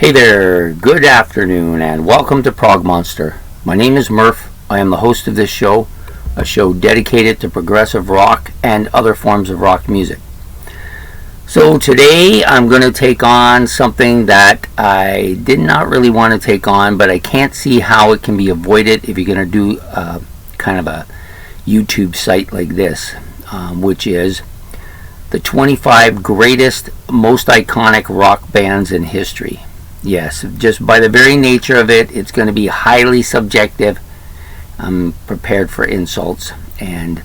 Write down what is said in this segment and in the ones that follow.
Hey there, good afternoon, and welcome to Prog Monster. My name is Murph. I am the host of this show, a show dedicated to progressive rock and other forms of rock music. So today I'm going to take on something that I did not really want to take on, but I can't see how it can be avoided if you're going to do kind of a YouTube site like this, which is the 25 greatest, most iconic rock bands in history. Yes, just by the very nature of it, it's going to be highly subjective. I'm prepared for insults, and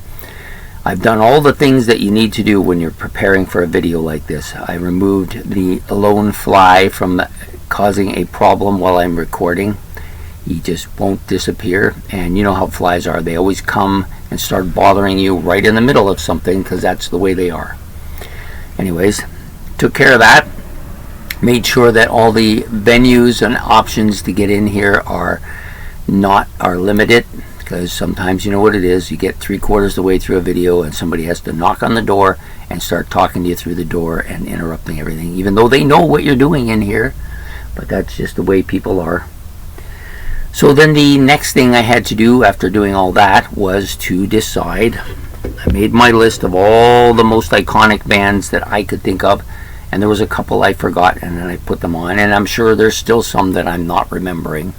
I've done all the things that you need to do when you're preparing for a video like this. I removed the lone fly from causing a problem while I'm recording. He just won't disappear, and you know how flies are. They always come and start bothering you right in the middle of something because that's the way they are. Anyways, took care of that. Made sure that all the venues and options to get in here are limited, because sometimes you know what it is, you get 3/4 the way through a video and somebody has to knock on the door and start talking to you through the door and interrupting everything, even though they know what you're doing in here, but that's just the way people are. So then the next thing I had to do after doing all that was to decide. I made my list of all the most iconic bands that I could think of, and there was a couple I forgot, and then I put them on, and I'm sure there's still some that I'm not remembering.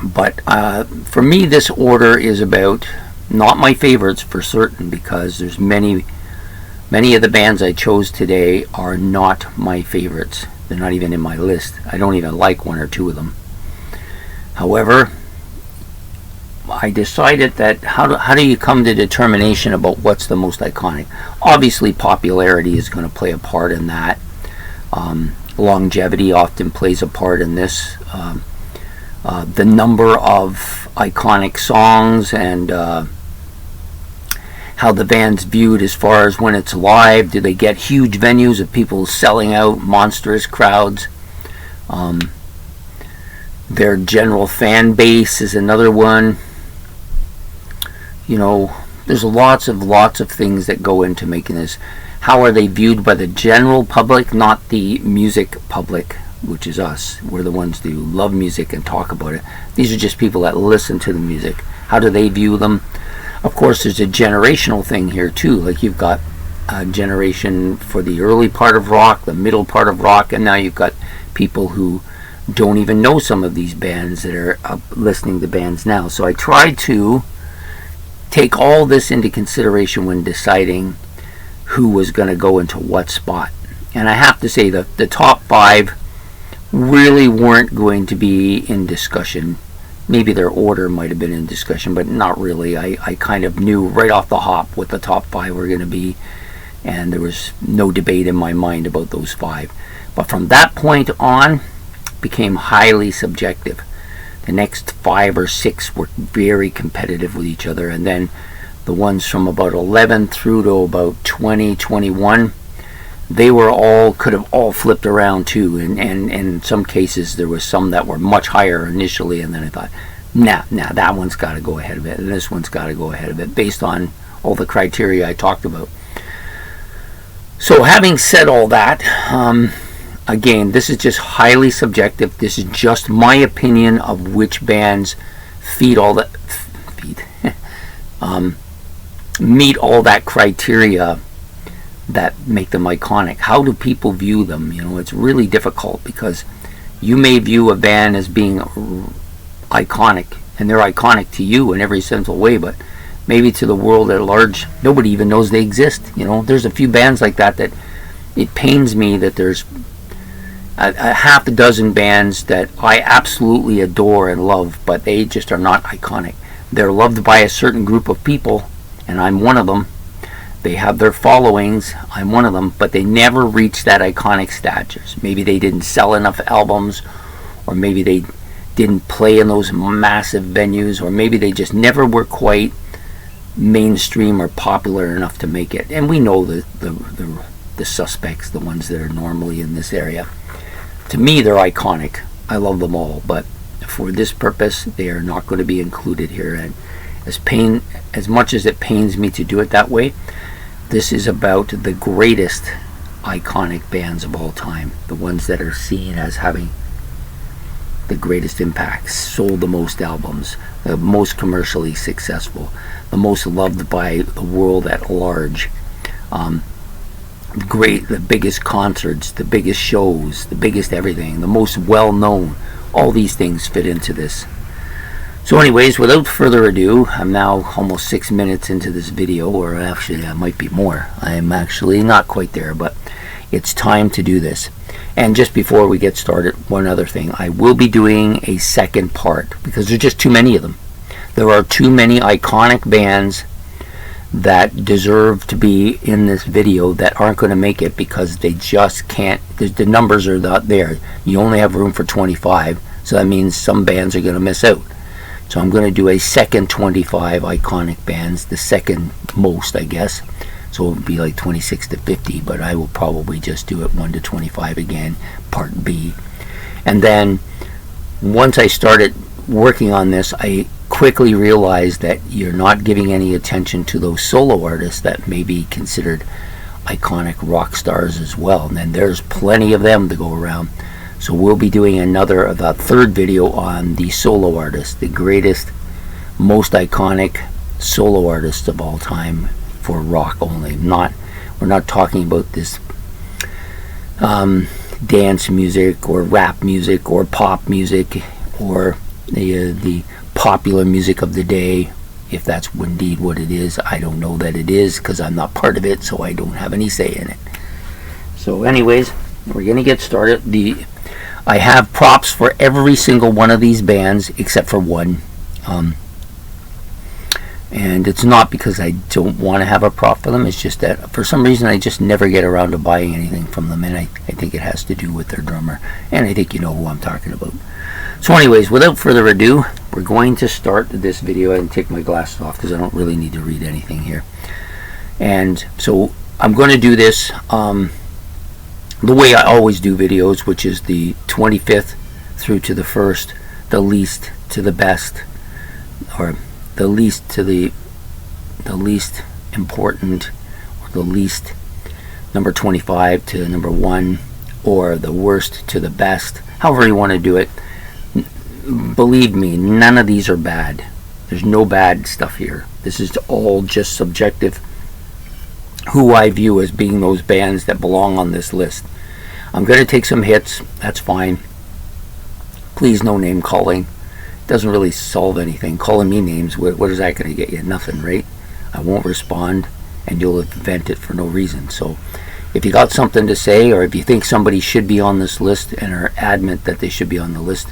But for me, this order is about not my favorites for certain, because there's many of the bands I chose today are not my favorites. They're not even in my list. I don't even like one or two of them. However, I decided that how do you come to determination about what's the most iconic? Obviously, popularity is going to play a part in that. Longevity often plays a part in this. The number of iconic songs and how the band's viewed as far as when it's live. Do they get huge venues of people selling out, monstrous crowds? Their general fan base is another one. You know, there's lots of things that go into making this. How are they viewed by the general public, not the music public, which is us. We're the ones who love music and talk about it. These are just people that listen to the music. How do they view them? Of course, there's a generational thing here too. Like, you've got a generation for the early part of rock, the middle part of rock, and now you've got people who don't even know some of these bands that are listening to bands now. So I tried to take all this into consideration when deciding who was going to go into what spot. And I have to say that the top 5 really weren't going to be in discussion. Maybe their order might have been in discussion, but not really. I kind of knew right off the hop what the top 5 were going to be, and there was no debate in my mind about those 5. But from that point on, it became highly subjective. The next 5 or 6 were very competitive with each other, and then the ones from about 11 through to about 20, 21, they were could have all flipped around too, and in some cases there was some that were much higher initially, and then I thought, nah, that one's got to go ahead of it, and this one's got to go ahead of it, based on all the criteria I talked about. So having said all that, again, this is just highly subjective. This is just my opinion of which bands meet all that criteria that make them iconic. How do people view them? You know, it's really difficult, because you may view a band as being iconic, and they're iconic to you in every sensible way, but maybe to the world at large, nobody even knows they exist. You know, there's a few bands like that it pains me that there's a half a dozen bands that I absolutely adore and love, but they just are not iconic. They're loved by a certain group of people, and I'm one of them. They have their followings, I'm one of them, but they never reach that iconic status. Maybe they didn't sell enough albums, or maybe they didn't play in those massive venues, or maybe they just never were quite mainstream or popular enough to make it. And we know the suspects, the ones that are normally in this area. To me, they're iconic. I love them all, but for this purpose, they are not going to be included here. And as much as it pains me to do it that way, this is about the greatest iconic bands of all time, the ones that are seen as having the greatest impact, sold the most albums, the most commercially successful, the most loved by the world at large, the biggest concerts, the biggest shows, the biggest everything, the most well-known. All these things fit into this. So anyways, without further ado, I'm now almost 6 minutes into this video, or actually I might be more. I'm actually not quite there, but it's time to do this. And just before we get started, one other thing. I will be doing a second part because there's just too many of them. There are too many iconic bands that deserve to be in this video that aren't going to make it because they just can't. The numbers are not there. You only have room for 25, so that means some bands are going to miss out. So I'm going to do a second 25 iconic bands, the second most, I guess. So it would be like 26 to 50, but I will probably just do it 1 to 25 again, part B. And then once I started working on this, I quickly realized that you're not giving any attention to those solo artists that may be considered iconic rock stars as well. And then there's plenty of them to go around. So we'll be doing the third video on the solo artists, the greatest, most iconic solo artists of all time for rock only. We're not talking about this dance music or rap music or pop music or the popular music of the day, if that's indeed what it is. I don't know that it is because I'm not part of it, so I don't have any say in it. So anyways, we're going to get started. I have props for every single one of these bands except for one. And it's not because I don't want to have a prop for them. It's just that for some reason I just never get around to buying anything from them. And I think it has to do with their drummer. And I think you know who I'm talking about. So anyways, without further ado, we're going to start this video and take my glasses off because I don't really need to read anything here. And so I'm going to do this the way I always do videos, which is the 25th through to the 1st, the least to the best, or the least to the least important, or the least number 25 to number 1, or the worst to the best, however you want to do it. Believe me, none of these are bad. There's no bad stuff here. This is all just subjective, who I view as being those bands that belong on this list. I'm going to take some hits, that's fine. Please, no name calling. Doesn't really solve anything. Calling me names, what is that going to get you? Nothing, right? I won't respond, and you'll vent it for no reason. So if you got something to say, or if you think somebody should be on this list and are adamant that they should be on the list,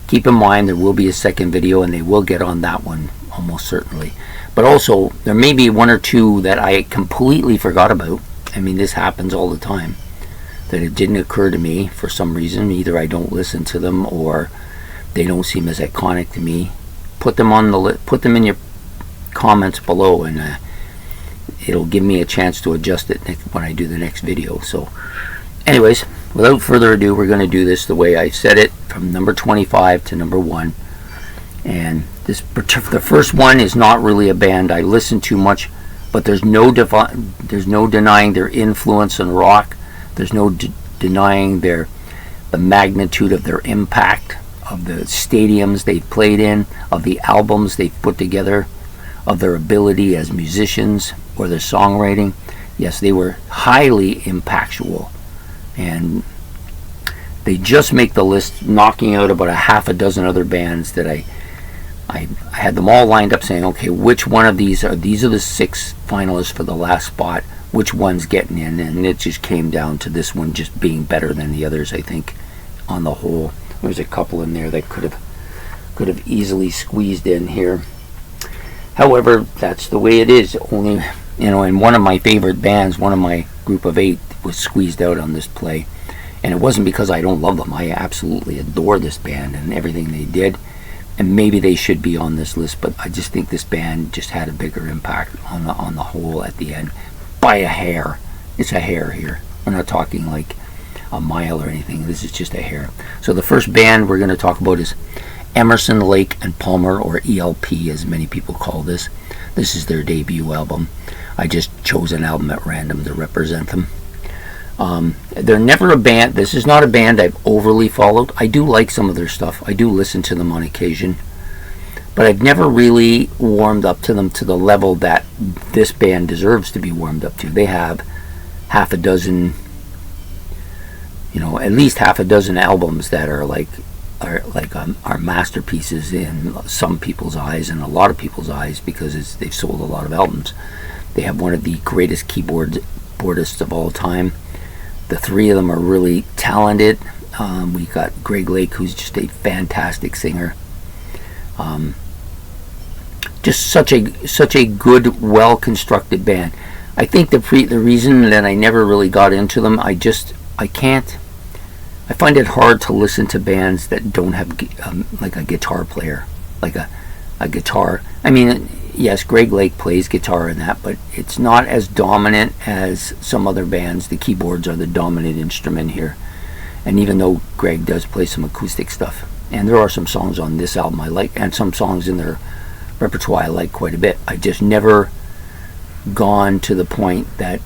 keep in mind there will be a second video and they will get on that one, almost certainly. But also, there may be one or two that I completely forgot about. I mean, this happens all the time, that it didn't occur to me for some reason. Either I don't listen to them or they don't seem as iconic to me. Put them on the list. Put them in your comments below, and it'll give me a chance to adjust it when I do the next video. So, anyways, without further ado, we're going to do this the way I said it, from number 25 to number 1. And the first one is not really a band I listen to much, but there's no denying their influence on rock. There's no denying the magnitude of their impact, of the stadiums they've played in, of the albums they've put together, of their ability as musicians or their songwriting. Yes, they were highly impactful, and they just make the list, knocking out about a half a dozen other bands that I had them all lined up saying, okay, which one of these are the 6 finalists for the last spot, which one's getting in, and it just came down to this one just being better than the others. I think on the whole there's a couple in there that could have easily squeezed in here. However, that's the way it is. Only, and one of my favorite bands, one of my group of 8, was squeezed out on this play, and it wasn't because I don't love them. I absolutely adore this band and everything they did, and maybe they should be on this list, but I just think this band just had a bigger impact on the whole at the end, by a hair. It's a hair here. We're not talking like a mile or anything. This is just a hair. So the first band we're going to talk about is Emerson, Lake and Palmer, or ELP as many people call this. This is their debut album. I just chose an album at random to represent them. They're never a band. This is not a band I've overly followed. I do like some of their stuff. I do listen to them on occasion. But I've never really warmed up to them to the level that this band deserves to be warmed up to. They have half a dozen, at least half a dozen albums that are masterpieces in some people's eyes and a lot of people's eyes, because they've sold a lot of albums. They have one of the greatest keyboardists of all time. The three of them are really talented. We got Greg Lake, who's just a fantastic singer. Just such a good, well-constructed band. I think the reason that I never really got into them, I find it hard to listen to bands that don't have like a guitar player, like a guitar. I mean, yes, Greg Lake plays guitar in that, but it's not as dominant as some other bands. The keyboards are the dominant instrument here. And even though Greg does play some acoustic stuff, and there are some songs on this album I like, and some songs in their repertoire I like quite a bit, I just never gone to the point that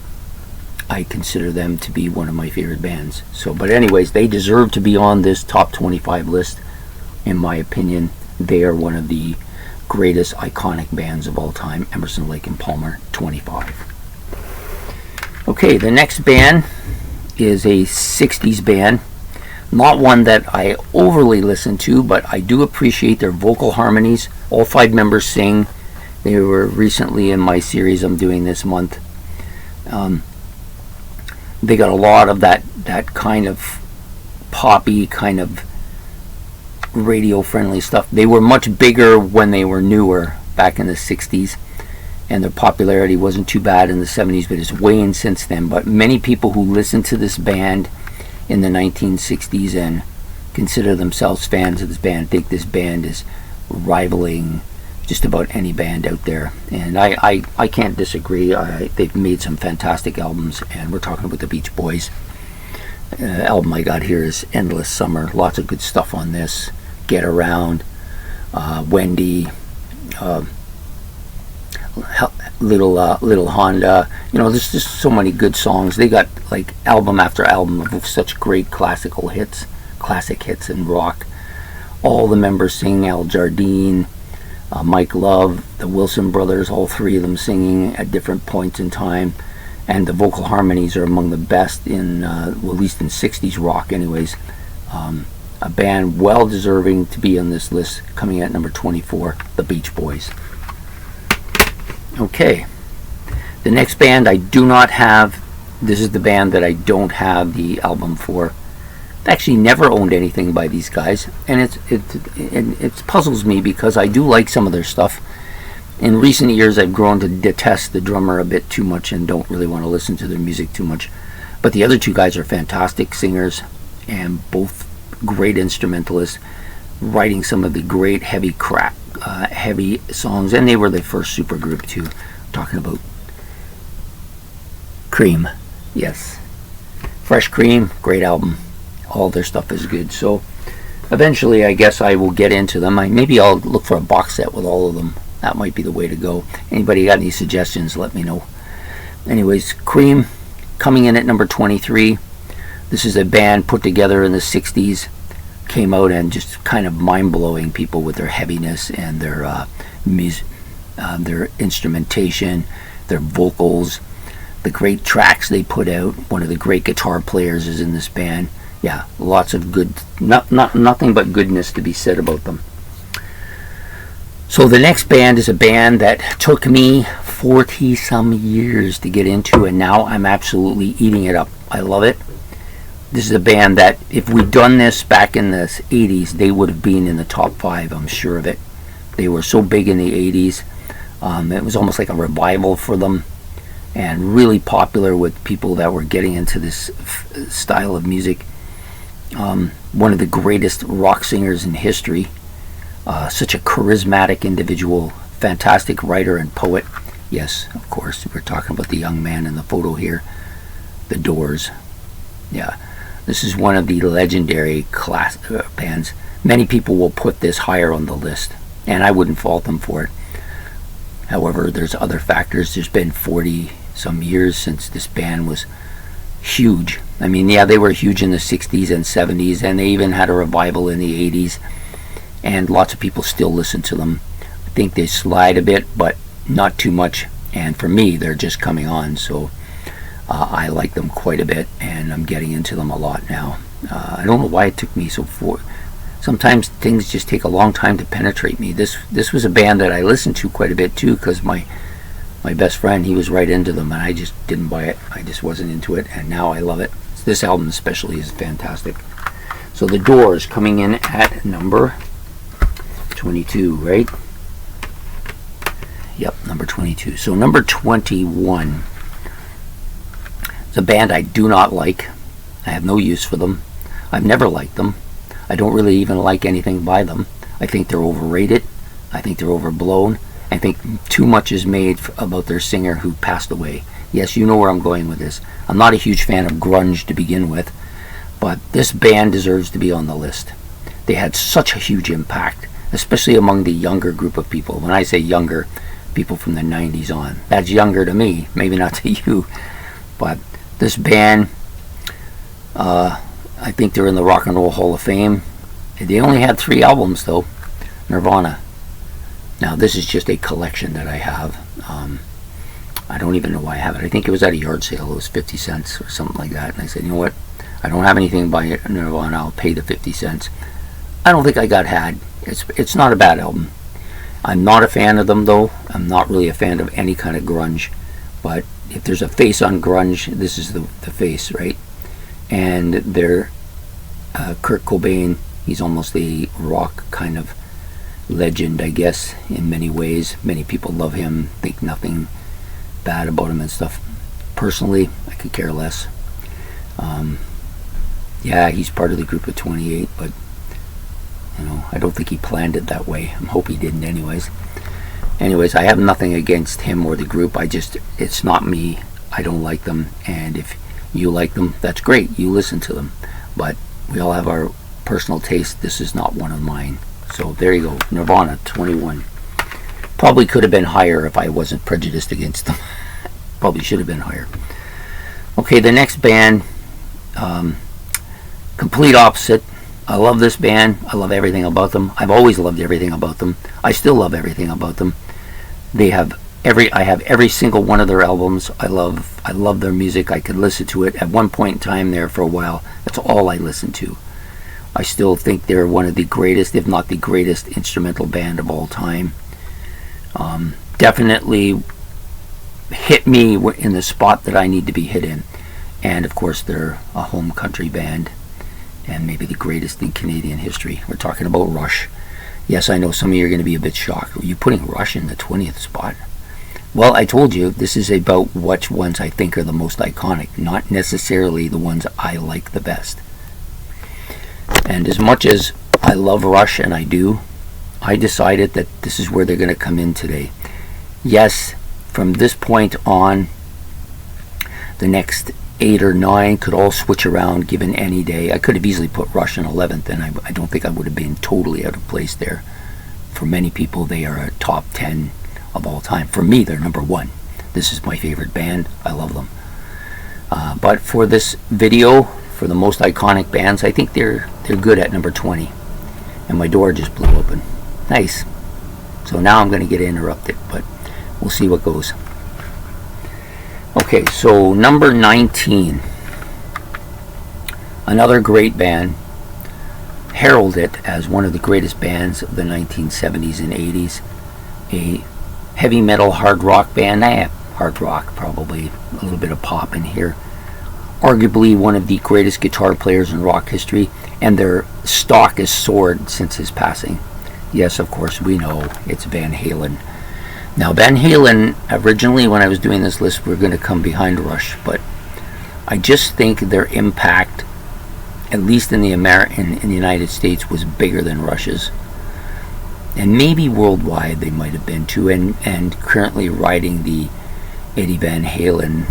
I consider them to be one of my favorite bands. But anyways, they deserve to be on this top 25 list. In my opinion, they are one of the greatest iconic bands of all time. Emerson, Lake and Palmer, 25. Okay, the next band is a 60s band. Not one that I overly listen to, but I do appreciate their vocal harmonies. All 5 members sing. They were recently in my series I'm doing this month. They got a lot of that kind of poppy, kind of radio-friendly stuff. They were much bigger when they were newer, back in the 60s, and their popularity wasn't too bad in the 70s, but it's waned since then. But many people who listen to this band in the 1960s and consider themselves fans of this band think this band is rivaling just about any band out there, and I can't disagree. They've made some fantastic albums, and we're talking about the Beach Boys. Album I got here is Endless Summer. Lots of good stuff on this. Get Around, Wendy, Little Honda. There's just so many good songs. They got like album after album of such great classic hits in rock. All the members sing. Al Jardine, Mike Love, the Wilson brothers, all 3 of them singing at different points in time, and the vocal harmonies are among the best in, at least in 60s rock anyways. A band well deserving to be on this list, coming at number 24, the Beach Boys. Okay, the next band I do not have, this is the band that I don't have the album for. I actually never owned anything by these guys, and it puzzles me because I do like some of their stuff. In recent years, I've grown to detest the drummer a bit too much and don't really want to listen to their music too much. But the other 2 guys are fantastic singers and both great instrumentalists, writing some of the great heavy songs, and they were the first supergroup too. I'm talking about Cream. Yes, Fresh Cream, great album. All their stuff is good. So eventually I guess I will get into them. Maybe I'll look for a box set with all of them. That might be the way to go. Anybody got any suggestions, let me know. Anyways, Cream coming in at number 23. This is a band put together in the 60s, came out and just kind of mind-blowing people with their heaviness and their instrumentation, their vocals, the great tracks they put out. One of the great guitar players is in this band. Yeah, lots of good, nothing but goodness to be said about them. So the next band is a band that took me 40 some years to get into, and now I'm absolutely eating it up. I love it. This is a band that if we'd done this back in the 80s, they would have been in the top 5, I'm sure of it. They were so big in the 80s. It was almost like a revival for them, and really popular with people that were getting into this style of music. One of the greatest rock singers in history, such a charismatic individual, fantastic writer and poet. Yes, of course, we're talking about the young man in the photo here, The Doors. Yeah, this is one of the legendary bands. Many people will put this higher on the list, and I wouldn't fault them for it. However, there's other factors. There's been 40 some years since this band was huge. I mean, yeah, they were huge in the 60s and 70s, and they even had a revival in the 80s, and lots of people still listen to them. I think they slide a bit, but not too much, and for me, they're just coming on, so I like them quite a bit, and I'm getting into them a lot now. I don't know why it took me so far. Sometimes things just take a long time to penetrate me. This was a band that I listened to quite a bit too, because my best friend, he was right into them, and I just didn't buy it. I just wasn't into it, and now I love it. This album especially is fantastic. So The Doors coming in at number 22, right? Yep, number 22. So number 21 is a band I do not like. I have no use for them. I've never liked them. I don't really even like anything by them. I think they're overrated. I think they're overblown. I think too much is made about their singer who passed away. Yes, you know where I'm going with this. I'm not a huge fan of grunge to begin with, but this band deserves to be on the list. They had such a huge impact, especially among the younger group of people. When I say younger, people from the 90s on. That's younger to me, maybe not to you. But this band, I think they're in the Rock and Roll Hall of Fame. They only had 3 albums, though. Nirvana. Now, this is just a collection that I have. I don't even know why I have it. I think it was at a yard sale. It was 50 cents or something like that. And I said, you know what? I don't have anything by Nirvana. I'll pay the 50 cents. I don't think I got had. It's not a bad album. I'm not a fan of them, though. I'm not really a fan of any kind of grunge. But if there's a face on grunge, this is the face, right? And they're Kurt Cobain. He's almost a rock kind of legend, I guess, in many ways. Many people love him, think nothing bad about him and stuff. Personally, I could care less. Yeah, he's part of the group of 28, but you know, I don't think he planned it that way. I hope he didn't anyways. I have nothing against him or the group. It's not me. I don't like them, and if you like them, that's great. You listen to them, but we all have our personal taste. This is not one of mine. So there you go, Nirvana, 21. Probably could have been higher if I wasn't prejudiced against them. Probably should have been higher. Okay, the next band, complete opposite. I love this band. I love everything about them. I've always loved everything about them. I still love everything about them. I have every single one of their albums. I love their music. I could listen to it at one point in time there for a while. That's all I listened to. I still think they're one of the greatest, if not the greatest, instrumental band of all time. Definitely hit me in the spot that I need to be hit in. And of course, they're a home country band, and maybe the greatest in Canadian history. We're talking about Rush. Yes, I know some of you are going to be a bit shocked. Are you putting Rush in the 20th spot? Well, I told you, this is about which ones I think are the most iconic, not necessarily the ones I like the best. And as much as I love Rush, and I do, I decided that this is where they're going to come in today. Yes, from this point on, the next 8 or 9 could all switch around given any day. I could have easily put Rush in 11th, and I don't think I would have been totally out of place there. For many people, they are a top 10 of all time. For me, they're number 1. This is my favorite band. I love them. But for this video, for the most iconic bands, I think they're good at number 20. And my door just blew open. Nice. So now I'm going to get interrupted, but we'll see what goes. Okay, so number 19. Another great band. Heralded as one of the greatest bands of the 1970s and 80s. A heavy metal hard rock band. Hard rock, probably a little bit of pop in here. Arguably one of the greatest guitar players in rock history, and their stock has soared since his passing. Yes, of course, we know it's Van Halen. Now, Van Halen, originally when I was doing this list, we're going to come behind Rush, but I just think their impact, at least in the United States, was bigger than Rush's. And maybe worldwide they might have been too, and currently riding the Eddie Van Halen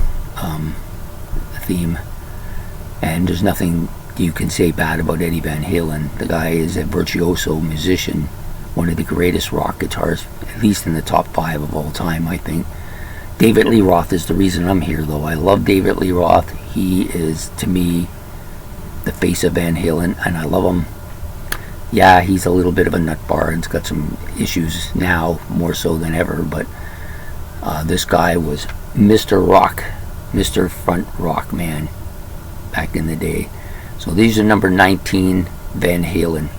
theme. And there's nothing you can say bad about Eddie Van Halen. The guy is a virtuoso musician, one of the greatest rock guitarists, at least in the top 5 of all time, I think. David Lee Roth is the reason I'm here, though. I love David Lee Roth. He is, to me, the face of Van Halen, and I love him. Yeah, he's a little bit of a nut bar and's got some issues now, more so than ever, but this guy was Mr. Rock, Mr. Front Rock man back in the day. So these are number 19, Van Halen.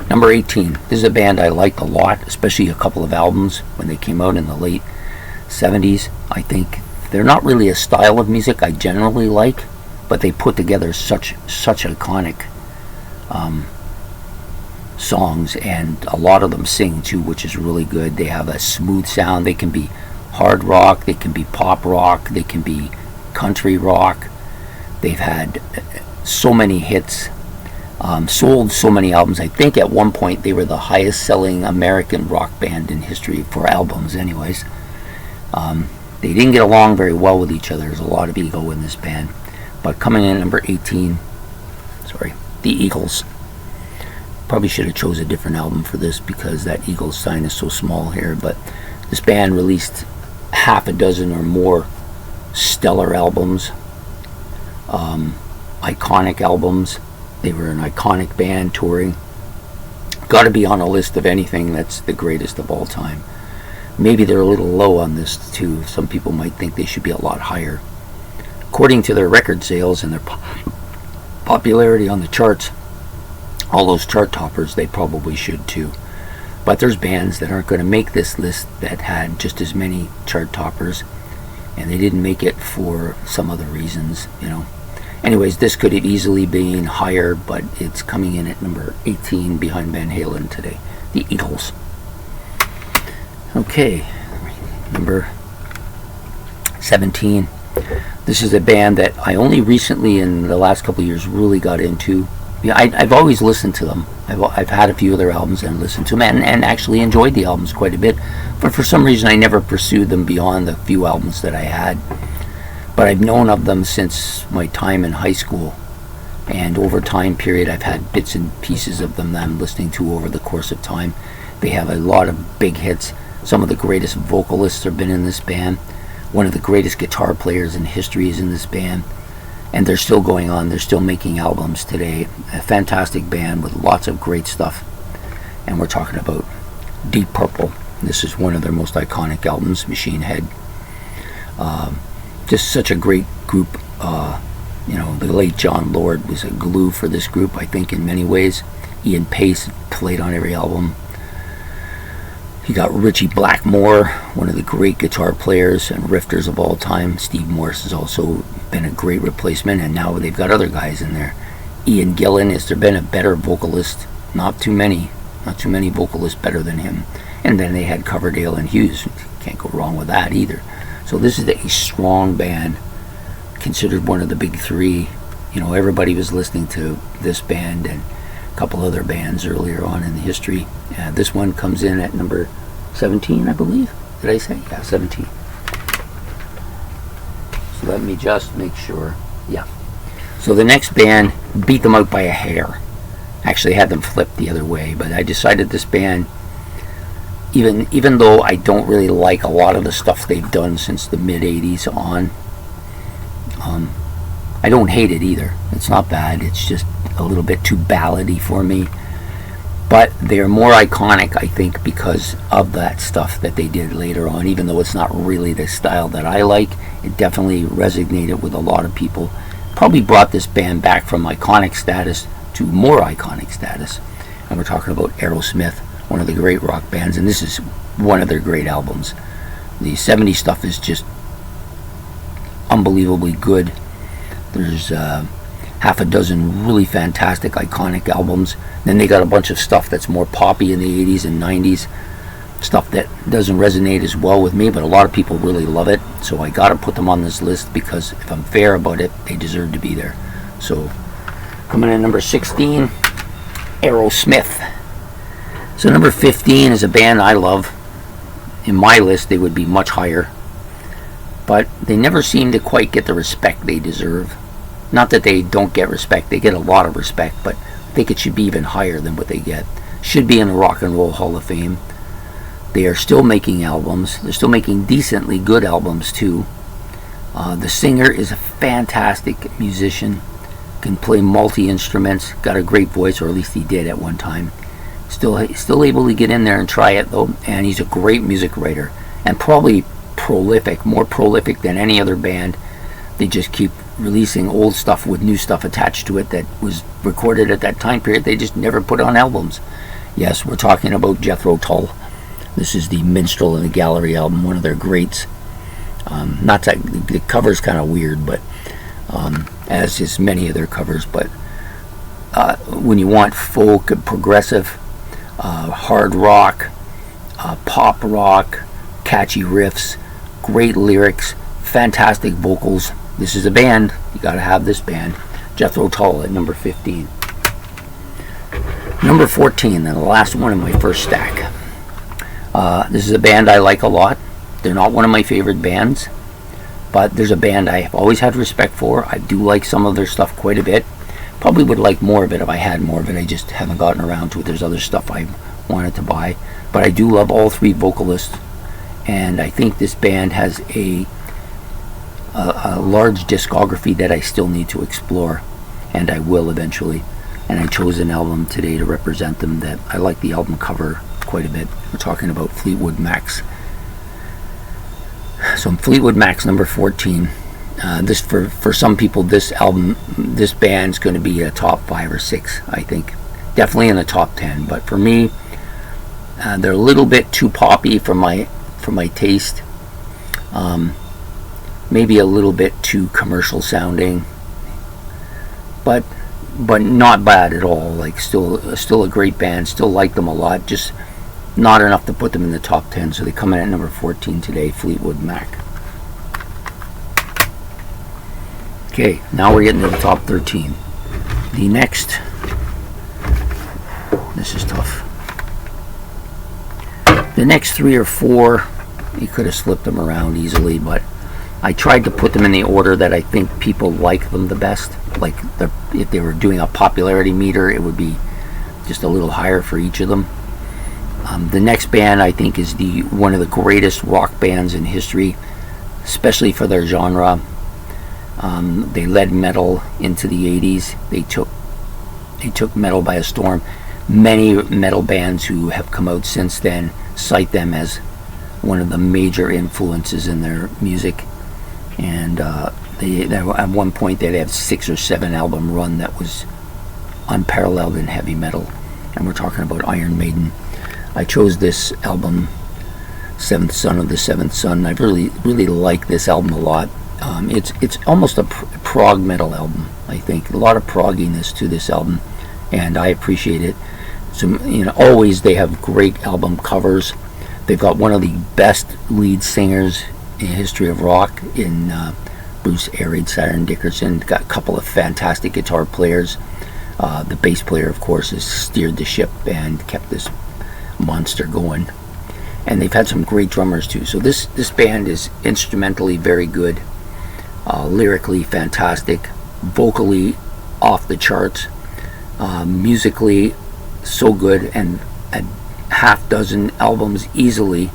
Number 18, this is a band I liked a lot, especially a couple of albums when they came out in the late 70s. I think they're not really a style of music I generally like, but they put together such iconic songs, and a lot of them sing too, which is really good. They have a smooth sound. They can be hard rock, they can be pop rock, they can be country rock. They've had so many hits, sold so many albums. I think at one point they were the highest selling American rock band in history for albums anyways. They didn't get along very well with each other. There's a lot of ego in this band. But coming in at number 18, the Eagles. Probably should have chose a different album for this because that Eagles sign is so small here. But this band released half a dozen or more stellar albums, iconic albums. They were an iconic band touring. Got to be on a list of anything that's the greatest of all time. Maybe they're a little low on this too. Some people might think they should be a lot higher. According to their record sales and their popularity on the charts, all those chart toppers, they probably should too. But there's bands that aren't going to make this list that had just as many chart toppers, and they didn't make it for some other reasons, you know. Anyways, this could have easily been higher, but it's coming in at number 18 behind Van Halen today. The Eagles. Okay, number 17. This is a band that I only recently, in the last couple of years, really got into. Yeah, I've always listened to them. I've had a few of their albums and listened to them, and actually enjoyed the albums quite a bit. But for some reason, I never pursued them beyond the few albums that I had. But I've known of them since my time in high school. And over time period, I've had bits and pieces of them that I'm listening to over the course of time. They have a lot of big hits. Some of the greatest vocalists have been in this band. One of the greatest guitar players in history is in this band. And they're still going on. They're still making albums today. A fantastic band with lots of great stuff. And we're talking about Deep Purple. This is one of their most iconic albums, Machine Head. Just such a great group. The late John Lord was a glue for this group, I think, in many ways. Ian Pace played on every album. You got Richie Blackmore, one of the great guitar players and riffers of all time. Steve Morse has also been a great replacement, and now they've got other guys in there. Ian Gillan, has there been a better vocalist? Not too many vocalists better than him. And then they had Coverdale and Hughes. Can't go wrong with that either. So this is a strong band, considered one of the big three. You know, everybody was listening to this band and a couple other bands earlier on in the history. This one comes in at number 17, I believe. Did I say? Yeah, 17. So let me just make sure. Yeah. So the next band beat them out by a hair. Actually had them flipped the other way, but I decided this band, even though I don't really like a lot of the stuff they've done since the mid-'80s on, I don't hate it either. It's not bad. It's just a little bit too ballady for me. But they're more iconic, I think, because of that stuff that they did later on. Even though it's not really the style that I like, it definitely resonated with a lot of people. Probably brought this band back from iconic status to more iconic status. And we're talking about Aerosmith, one of the great rock bands, and this is one of their great albums. The 70s stuff is just unbelievably good. There's half a dozen really fantastic, iconic albums. Then they got a bunch of stuff that's more poppy in the 80s and 90s. Stuff that doesn't resonate as well with me, but a lot of people really love it. So I got to put them on this list because if I'm fair about it, they deserve to be there. So coming in number 16, Aerosmith. So number 15 is a band I love. In my list, they would be much higher. But they never seem to quite get the respect they deserve. Not that they don't get respect, they get a lot of respect, but I think it should be even higher than what they get. Should be in the Rock and Roll Hall of Fame. They are still making albums. They're still making decently good albums too. The singer is a fantastic musician, can play multi-instruments, got a great voice, or at least he did at one time. Still able to get in there and try it though, and he's a great music writer, and probably prolific, more prolific than any other band. They just keep releasing old stuff with new stuff attached to it that was recorded at that time period. They just never put on albums. Yes, we're talking about Jethro Tull. This is the Minstrel in the Gallery album, one of their greats. Not that the cover's kind of weird, but as is many of their covers. But when you want folk, progressive, hard rock, pop rock, catchy riffs, great lyrics, fantastic vocals, this is a band. You got to have this band. Jethro Tull at number 15. Number 14, and the last one in my first stack. This is a band I like a lot. They're not one of my favorite bands, but there's a band I've always had respect for. I do like some of their stuff quite a bit. Probably would like more of it if I had more of it. I just haven't gotten around to it. There's other stuff I wanted to buy, but I do love all three vocalists, and I think this band has a large discography that I still need to explore, and I will eventually. And I chose an album today to represent them that I like the album cover quite a bit. We're talking about Fleetwood Mac's. So Fleetwood Mac's number 14. This for some people, this band's going to be a top 5 or 6, I think. Definitely in the top 10. But for me, they're a little bit too poppy for my taste. Maybe a little bit too commercial sounding. But not bad at all. Like still a great band. Still like them a lot. Just not enough to put them in the top 10. So they come in at number 14 today. Fleetwood Mac. Okay, now we're getting to the top 13. The next, this is tough. The next 3 or 4, you could have slipped them around easily, but I tried to put them in the order that I think people like them the best. Like if they were doing a popularity meter, it would be just a little higher for each of them. The next band I think is one of the greatest rock bands in history, especially for their genre. They led metal into the 80s. They took metal by a storm. Many metal bands who have come out since then cite them as one of the major influences in their music. And at one point they had 6 or 7 album run that was unparalleled in heavy metal. And we're talking about Iron Maiden. I chose this album, Seventh Son of the Seventh Son. I really like this album a lot. It's almost a prog metal album, I think. A lot of progginess to this album, and I appreciate it. So, always they have great album covers. They've got one of the best lead singers in the history of rock in Bruce Airhead Saturn Dickerson. Got a couple of fantastic guitar players. The bass player, of course, has steered the ship and kept this monster going. And they've had some great drummers too. So this band is instrumentally very good. Lyrically fantastic, vocally off the charts, musically so good, and a half dozen albums easily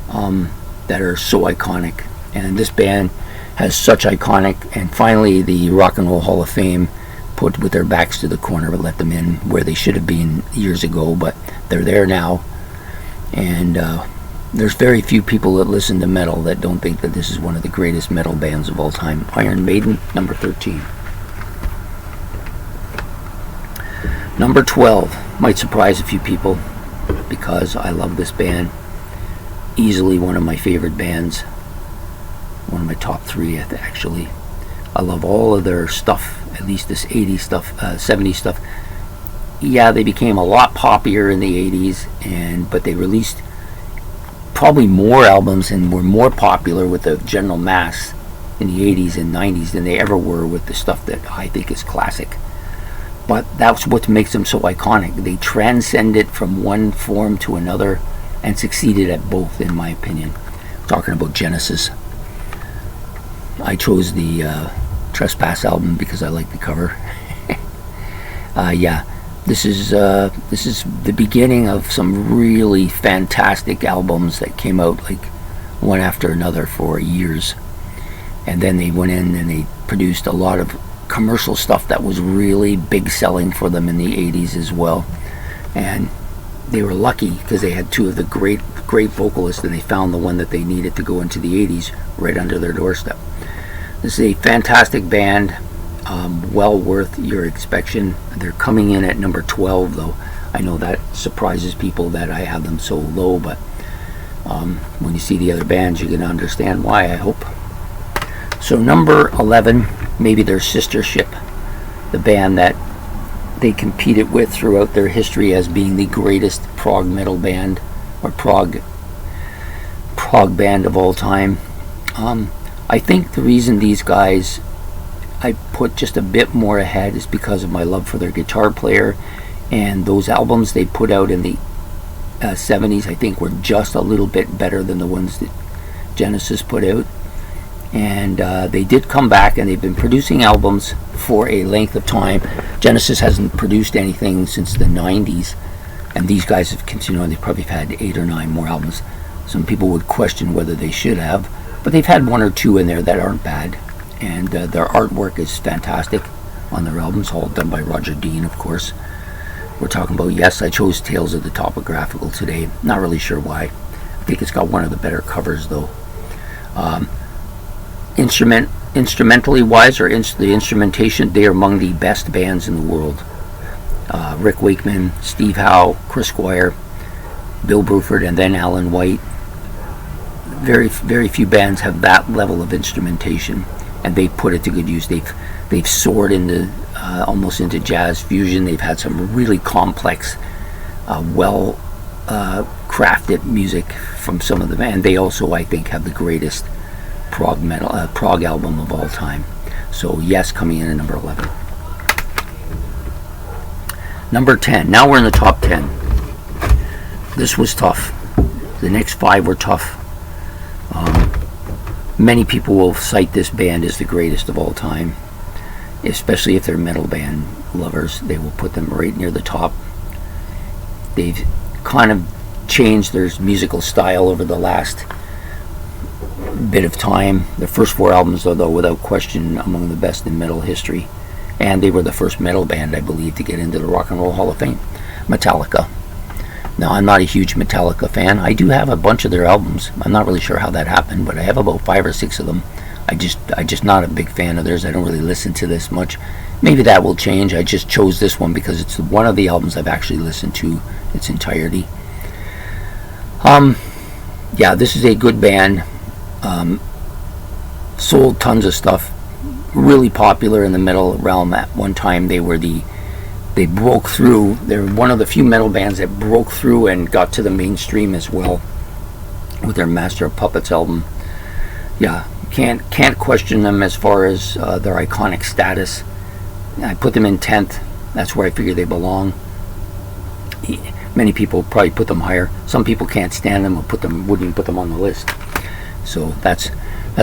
that are so iconic. And this band has such iconic, and finally the Rock and Roll Hall of Fame put with their backs to the corner but let them in where they should have been years ago, but they're there now. And there's very few people that listen to metal that don't think that this is one of the greatest metal bands of all time. Iron Maiden, number 13. Number 12 might surprise a few people because I love this band. Easily one of my favorite bands. One of my top 3, actually. I love all of their stuff, at least this 80s stuff, 70s stuff. Yeah, they became a lot poppier in the 80s, but they released probably more albums and were more popular with the general mass in the 80s and 90s than they ever were with the stuff that I think is classic. But that's what makes them so iconic. They transcended from one form to another and succeeded at both, in my opinion. Talking about Genesis. I chose the Trespass album because I like the cover. This is the beginning of some really fantastic albums that came out like one after another for years, and then they went in and they produced a lot of commercial stuff that was really big selling for them in the 80s as well. And they were lucky because they had two of the great vocalists, and they found the one that they needed to go into the 80s right under their doorstep. This is a fantastic band, well worth your inspection. They're coming in at number 12, though. I know that surprises people that I have them so low, but when you see the other bands, you're going to understand why, I hope. So number 11, maybe their sister ship, the band that they competed with throughout their history as being the greatest prog metal band, or prog band of all time. I think the reason these guys I put just a bit more ahead is because of my love for their guitar player, and those albums they put out in the 70s I think were just a little bit better than the ones that Genesis put out. And they did come back, and they've been producing albums for a length of time. Genesis hasn't produced anything since the 90s, and these guys have continued on. They've probably had 8 or 9 more albums. Some people would question whether they should have, but they've had 1 or 2 in there that aren't bad, and their artwork is fantastic on their albums, all done by Roger Dean, of course. We're talking about, yes, I chose Tales of the Topographical today. Not really sure why. I think it's got one of the better covers, though. Instrumentally wise, or the instrumentation, they are among the best bands in the world. Rick Wakeman, Steve Howe, Chris Squire, Bill Bruford, and then Alan White. Very, very few bands have that level of instrumentation, and they put it to good use. They've soared into almost into jazz fusion. They've had some really complex, well crafted music from some of them, and they also, I think, have the greatest prog album of all time. So yes, coming in at number 11. Number 10. Now we're in the top 10. This was tough. The next 5 were tough. Many people will cite this band as the greatest of all time, especially if they're metal band lovers. They will put them right near the top. They've kind of changed their musical style over the last bit of time. The first 4 albums are, though, without question among the best in metal history, and they were the first metal band, I believe, to get into the Rock and Roll Hall of Fame. Metallica. Now, I'm not a huge Metallica fan. I do have a bunch of their albums. I'm not really sure how that happened, but I have about 5 or 6 of them. I just not a big fan of theirs. I don't really listen to this much. Maybe that will change. I just chose this one because it's one of the albums I've actually listened to its entirety. Yeah, this is a good band. Sold tons of stuff. Really popular in the metal realm at one time. They broke through. They're one of the few metal bands that broke through and got to the mainstream as well with their Master of Puppets album. Yeah, can't question them as far as their iconic status. I put them in 10th. That's where I figure they belong. Many people probably put them higher. Some people can't stand them or wouldn't put them on the list. So that's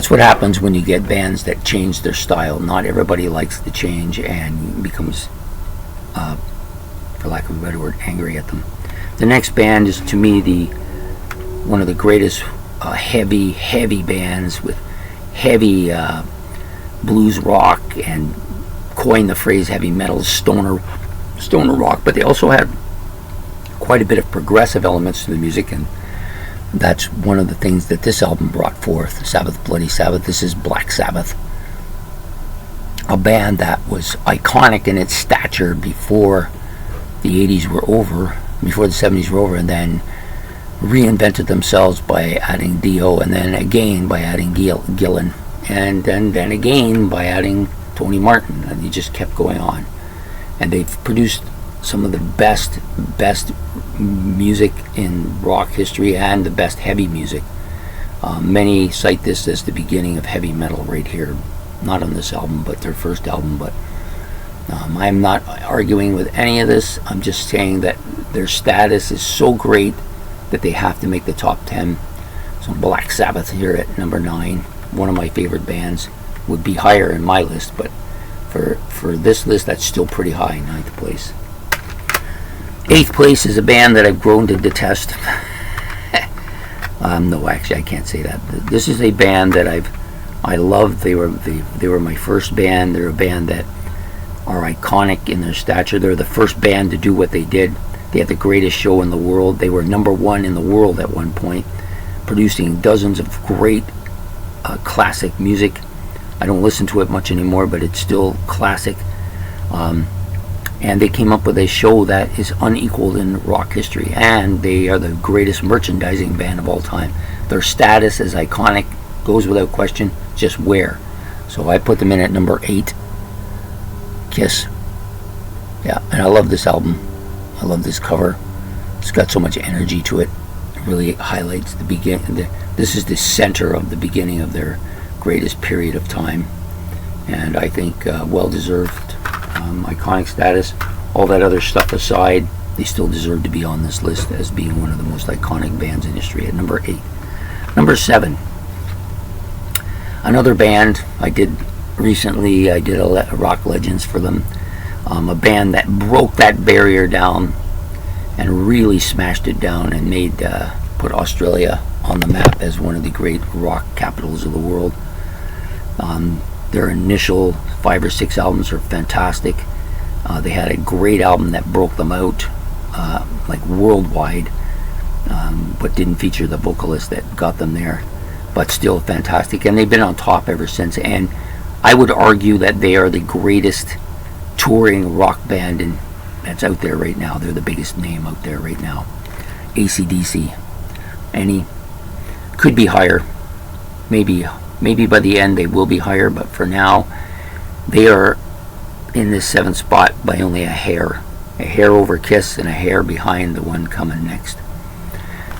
what happens when you get bands that change their style. Not everybody likes the change and becomes, for lack of a better word, angry at them. The next band is, to me, one of the greatest heavy bands with heavy blues rock, and coined the phrase heavy metal, stoner rock. But they also had quite a bit of progressive elements to the music, and that's one of the things that this album brought forth. Sabbath, Bloody Sabbath. This is Black Sabbath, a band that was iconic in its stature before the 80s were over, before the 70s were over, and then reinvented themselves by adding Dio, and then again by adding Gillan, and then again by adding Tony Martin, and he just kept going on. And they've produced some of the best music in rock history, and the best heavy music. Many cite this as the beginning of heavy metal right here. Not on this album, but their first album. But I'm not arguing with any of this. I'm just saying that their status is so great that they have to make the top 10. So Black Sabbath here at number 9. One of my favorite bands. Would be higher in my list, but for this list, that's still pretty high, 9th place. Eighth place is a band that I've grown to detest. No, actually, I can't say that. This is a band that I love. They were my first band. They're a band that are iconic in their stature. They're the first band to do what they did. They had the greatest show in the world. They were #1 in the world at one point, producing dozens of great classic music. I don't listen to it much anymore, but it's still classic. And they came up with a show that is unequaled in rock history, and they are the greatest merchandising band of all time. Their status as iconic goes without question, just where. So I put them in at number 8. Kiss. Yeah, and I love this album. I love this cover. It's got so much energy to it. It really highlights the beginning. This is the center of the beginning of their greatest period of time, and I think well-deserved. Iconic status, all that other stuff aside, they still deserve to be on this list as being one of the most iconic bands in history at number 8. Number 7, another band I did recently. I did a Rock Legends for them, a band that broke that barrier down and really smashed it down and made put Australia on the map as one of the great rock capitals of the world. Their initial 5 or 6 albums are fantastic. They had a great album that broke them out like worldwide, but didn't feature the vocalist that got them there, but still fantastic, and they've been on top ever since. And I would argue that they are the greatest touring rock band that's out there right now. They're the biggest name out there right now. AC/DC. Any could be higher, maybe by the end they will be higher, but for now they are in this 7th spot by only a hair over Kiss and a hair behind the one coming next.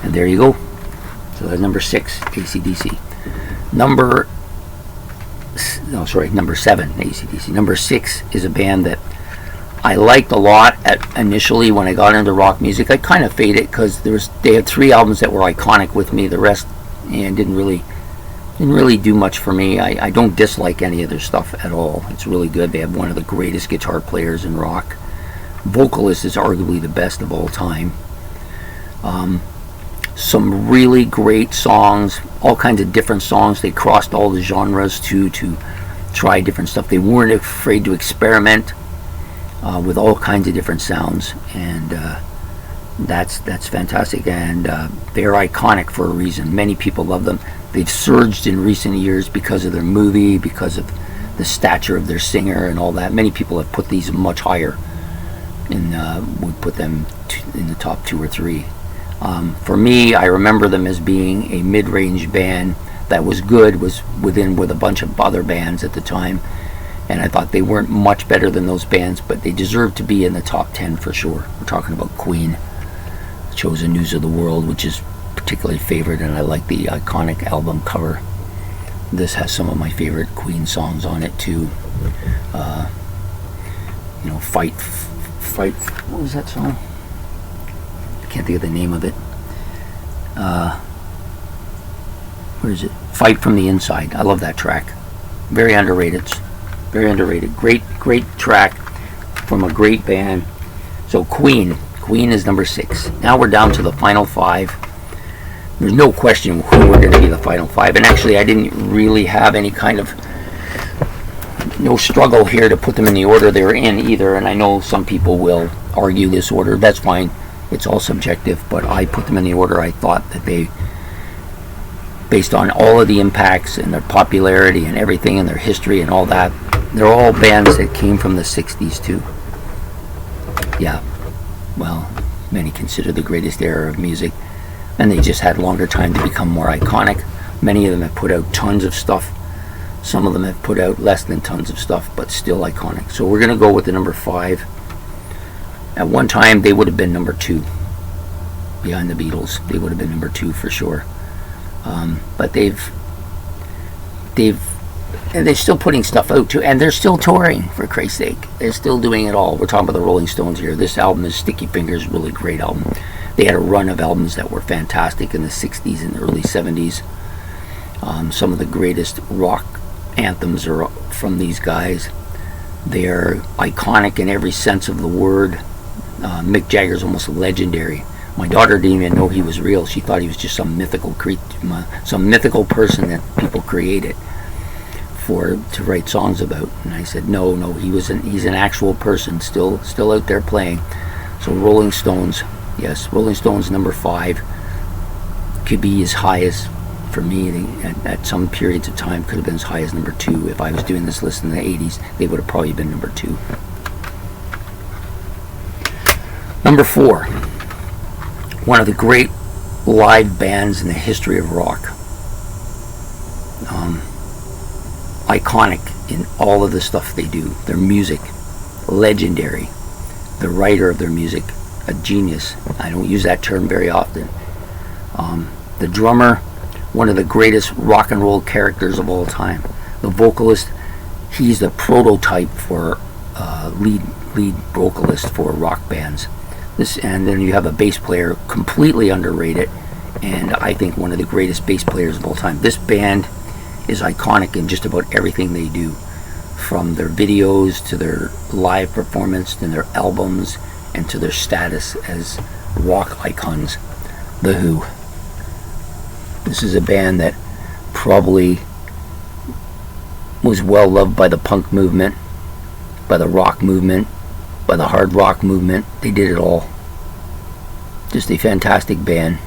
And there you go. So that's number 6, AC/DC. Number 7, AC/DC. Number 6 is a band that I liked a lot initially when I got into rock music. I kind of faded because they had 3 albums that were iconic with me. The rest didn't really do much for me. I don't dislike any of their stuff at all. It's really good. They have one of the greatest guitar players in rock. Vocalist is arguably the best of all time. Some really great songs, all kinds of different songs. They crossed all the genres to try different stuff. They weren't afraid to experiment with all kinds of different sounds, and that's fantastic. And they're iconic for a reason. Many people love them. They've surged in recent years because of their movie, because of the stature of their singer and all that. Many people have put these much higher, and would put them in the top 2 or 3. For me, I remember them as being a mid-range band that was good, was with a bunch of other bands at the time, and I thought they weren't much better than those bands, but they deserved to be in the top 10 for sure. We're talking about Queen, Chosen News of the World, which is particularly favorite, and I like the iconic album cover. This has some of my favorite Queen songs on it too. Fight. What was that song? I can't think of the name of it. Where is it? Fight from the Inside. I love that track. Very underrated. Very underrated. Great track from a great band. So Queen is number 6. Now we're down to the final 5. There's no question who were going to be the final 5, and actually I didn't really have any kind of no struggle here to put them in the order they were in either, and I know some people will argue this order. That's fine. It's all subjective, but I put them in the order I thought that they, based on all of the impacts and their popularity and everything and their history and all that, they're all bands that came from the 60s too. Yeah, well, many consider the greatest era of music, and they just had longer time to become more iconic. Many of them have put out tons of stuff. Some of them have put out less than tons of stuff, but still iconic. So we're going to go with the number 5. At one time, they would have been number 2. Behind the Beatles, they would have been number 2 for sure. But they're still putting stuff out too, and they're still touring, for Christ's sake. They're still doing it all. We're talking about the Rolling Stones here. This album is Sticky Fingers, really great album. They had a run of albums that were fantastic in the 60s and early 70s. Some of the greatest rock anthems are from these guys. They're iconic in every sense of the word. Mick Jagger's almost legendary. My daughter didn't even know he was real. She thought he was just some mythical some mythical person that people created to write songs about. And I said, no, he's an actual person, still out there playing. So Rolling Stones, yes, Rolling Stones number 5 could be as high as, for me, at some periods of time, could have been as high as number 2. If I was doing this list in the 80s, they would have probably been number 2. Number 4, one of the great live bands in the history of rock. Iconic in all of the stuff they do. Their music, legendary. The writer of their music, a genius. I don't use that term very often. The drummer, one of the greatest rock and roll characters of all time. The vocalist, he's the prototype for lead vocalist for rock bands. And then you have a bass player, completely underrated, and I think one of the greatest bass players of all time. This band is iconic in just about everything they do, from their videos to their live performance to their albums and to their status as rock icons. The Who. This is a band that probably was well loved by the punk movement, by the rock movement, by the hard rock movement. They did it all. Just a fantastic band,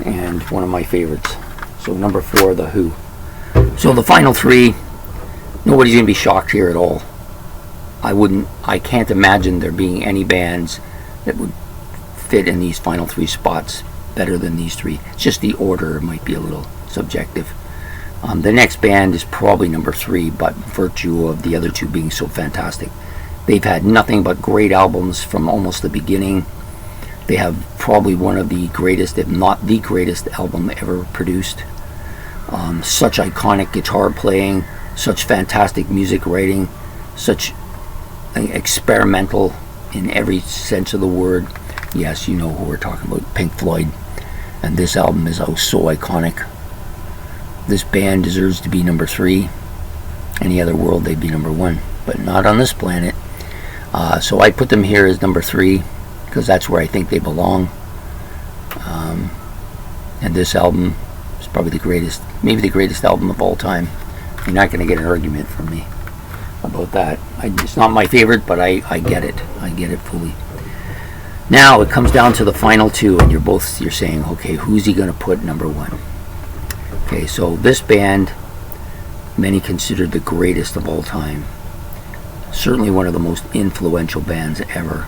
and one of my favorites. So number 4, The Who. So the final 3, nobody's going to be shocked here at all. I can't imagine there being any bands that would fit in these final 3 spots better than these 3. It's just the order might be a little subjective. The next band is probably number 3, but virtue of the other 2 being so fantastic. They've had nothing but great albums from almost the beginning. They have probably one of the greatest, if not the greatest, album ever produced. Such iconic guitar playing, such fantastic music writing, such experimental in every sense of the word. Yes, you know who we're talking about, Pink Floyd. And this album is so iconic. This band deserves to be number 3. Any other world, they'd be number 1, but not on this planet. So I put them here as number 3 because that's where I think they belong. And this album is probably the greatest, maybe the greatest album of all time. You're not going to get an argument from me about that. It's not my favorite, but I get it. I get it fully. Now it comes down to the final 2, and you're saying, okay, who's he going to put number 1? Okay, so this band, many considered the greatest of all time. Certainly one of the most influential bands ever.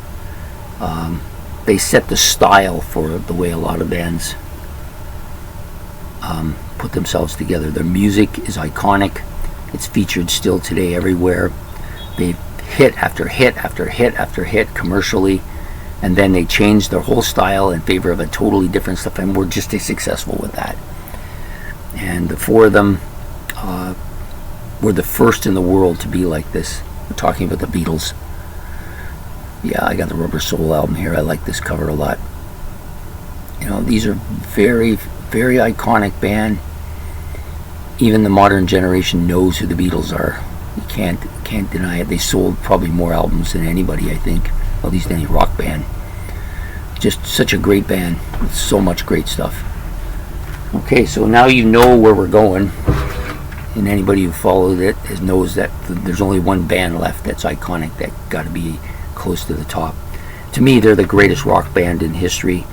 They set the style for the way a lot of bands put themselves together. Their music is iconic. It's featured still today everywhere. They've hit after hit after hit after hit commercially, and then they changed their whole style in favor of a totally different stuff, and we're just as successful with that. And the 4 of them were the first in the world to be like this. We're talking about the Beatles. Yeah, I got the Rubber Soul album here. I like this cover a lot. You know, these are very, very iconic band. Even the modern generation knows who the Beatles are. You can't deny it. They sold probably more albums than anybody, I think, at least any rock band. Just such a great band with so much great stuff. Okay, so now you know where we're going, and anybody who followed it knows that there's only one band left that's iconic, that got to be close to the top. To me, they're the greatest rock band in history.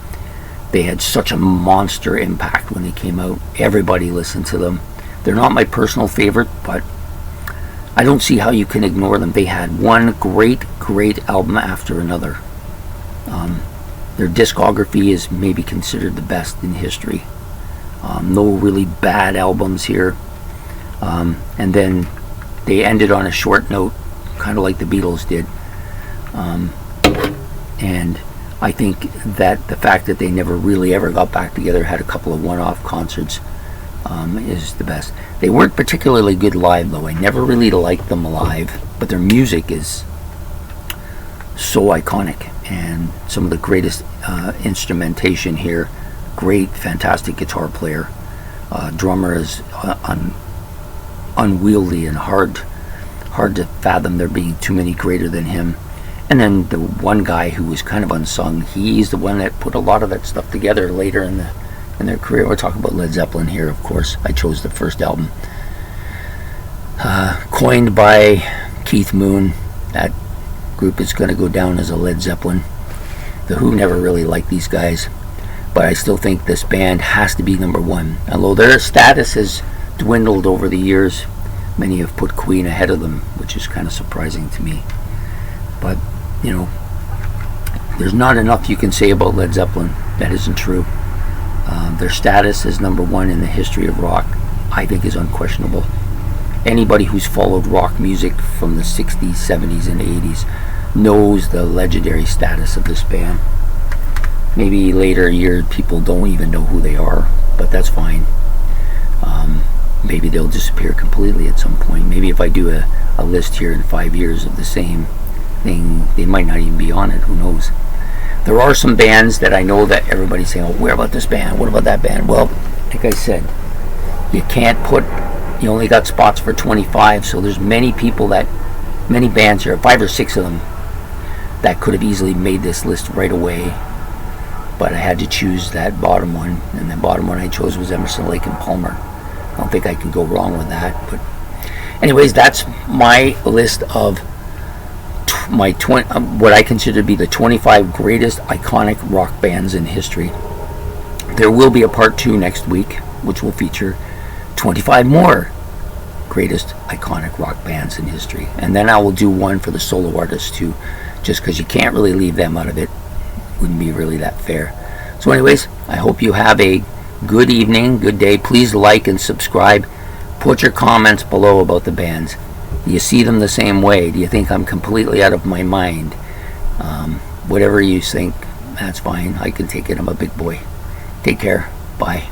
They had such a monster impact when they came out. Everybody listened to them. They're not my personal favorite, but I don't see how you can ignore them. They had one great album after another. Their discography is maybe considered the best in history. No really bad albums here. And then they ended on a short note, kind of like the Beatles did. And I think that the fact that they never really ever got back together, had a couple of one-off concerts, is the best. They weren't particularly good live, though. I never really liked them live, but their music is so iconic, and some of the greatest instrumentation here. Great, fantastic guitar player. Drummer is unwieldy and hard to fathom there being too many greater than him. And then the one guy who was kind of unsung, he's the one that put a lot of that stuff together later in their career. We're talking about Led Zeppelin here, of course. I chose the first album. Coined by Keith Moon. That group is going to go down as a Led Zeppelin. The Who never really liked these guys, but I still think this band has to be number one. Although their status has dwindled over the years, many have put Queen ahead of them, which is kind of surprising to me. But, you know, there's not enough you can say about Led Zeppelin that isn't true. Their status as number one in the history of rock, I think, is unquestionable. Anybody who's followed rock music from the 60s, 70s, and 80s knows the legendary status of this band. Maybe later years people don't even know who they are, but that's fine. Maybe they'll disappear completely at some point. Maybe if I do a list here in 5 years of the same thing, they might not even be on it. Who knows? There are some bands that I know that everybody's saying, oh, where about this band? What about that band? Well, like I said, you only got spots for 25, so there's many bands here, 5 or 6 of them, that could have easily made this list right away, but I had to choose that bottom one, and the bottom one I chose was Emerson, Lake and Palmer. I don't think I can go wrong with that. But anyways, that's my list of what I consider to be the 25 greatest iconic rock bands in history. There will be a part 2 next week, which will feature 25 more greatest iconic rock bands in history, and then I will do one for the solo artists too, just because you can't really leave them out of it. Wouldn't be really that fair. So anyways, I hope you have a good evening, good day. Please like and subscribe. Put your comments below about the bands. Do you see them the same way? Do you think I'm completely out of my mind? Whatever you think, that's fine. I can take it. I'm a big boy. Take care. Bye.